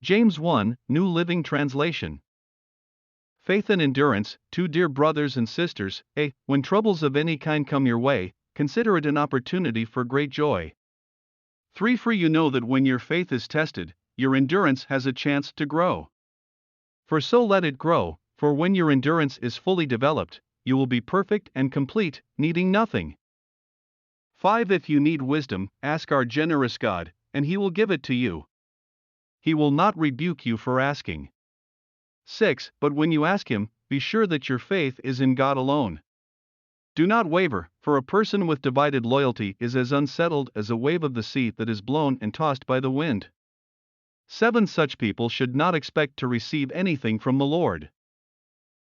James 1, New Living Translation. Faith and endurance, two dear brothers and sisters, when troubles of any kind come your way, consider it an opportunity for great joy. 3. For you know that when your faith is tested, your endurance has a chance to grow. For so let it grow, for when your endurance is fully developed, you will be perfect and complete, needing nothing. 5. If you need wisdom, ask our generous God, and He will give it to you. He will not rebuke you for asking. 6. But when you ask Him, be sure that your faith is in God alone. Do not waver, for a person with divided loyalty is as unsettled as a wave of the sea that is blown and tossed by the wind. 7. Such people should not expect to receive anything from the Lord.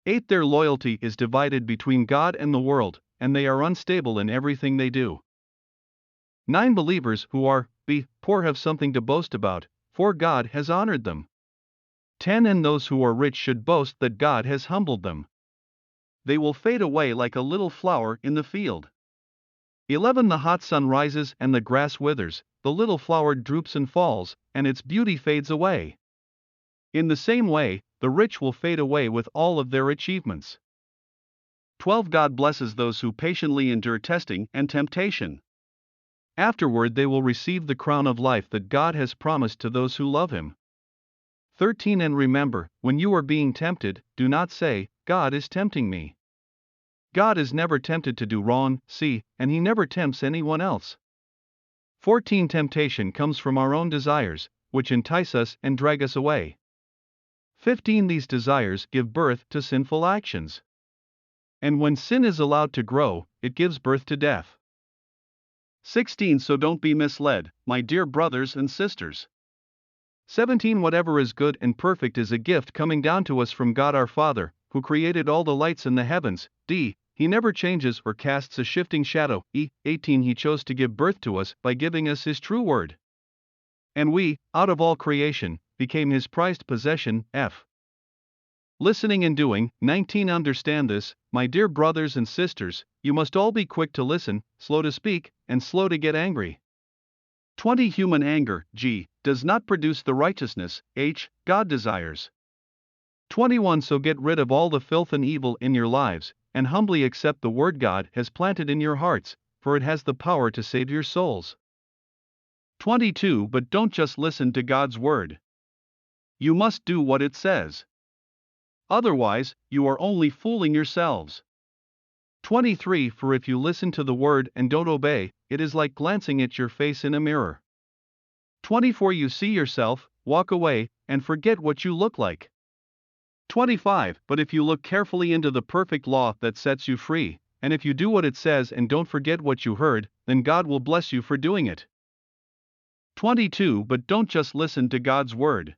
8. Their loyalty is divided between God and the world, and they are unstable in everything they do. 9. Believers who are poor have something to boast about, for God has honored them. 10. And those who are rich should boast that God has humbled them. They will fade away like a little flower in the field. 11. The hot sun rises and the grass withers, the little flower droops and falls, and its beauty fades away. In the same way, the rich will fade away with all of their achievements. 12. God blesses those who patiently endure testing and temptation. Afterward they will receive the crown of life that God has promised to those who love Him. 13. And remember, when you are being tempted, do not say, God is tempting me. God is never tempted to do wrong, and He never tempts anyone else. 14. Temptation comes from our own desires, which entice us and drag us away. 15. These desires give birth to sinful actions. And when sin is allowed to grow, it gives birth to death. 16. So don't be misled, my dear brothers and sisters. 17. Whatever is good and perfect is a gift coming down to us from God our Father, who created all the lights in the heavens. He never changes or casts a shifting shadow. 18. He chose to give birth to us by giving us His true word. And we, out of all creation, became His prized possession. Listening and doing. 19. Understand this, my dear brothers and sisters, you must all be quick to listen, slow to speak, and slow to get angry. 20. Human anger, does not produce the righteousness, God desires. 21. So get rid of all the filth and evil in your lives, and humbly accept the word God has planted in your hearts, for it has the power to save your souls. 22. But don't just listen to God's word. You must do what it says. Otherwise, you are only fooling yourselves. 23. For if you listen to the word and don't obey, it is like glancing at your face in a mirror. 24. You see yourself, walk away, and forget what you look like. 25. But if you look carefully into the perfect law that sets you free, and if you do what it says and don't forget what you heard, then God will bless you for doing it. 22. But don't just listen to God's word.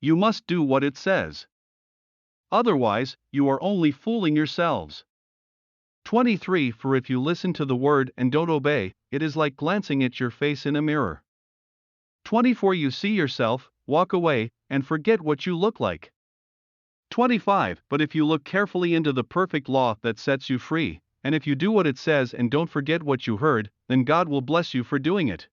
You must do what it says. Otherwise, you are only fooling yourselves. 23. For if you listen to the word and don't obey, it is like glancing at your face in a mirror. 24. You see yourself, walk away, and forget what you look like. 25. But if you look carefully into the perfect law that sets you free, and if you do what it says and don't forget what you heard, then God will bless you for doing it.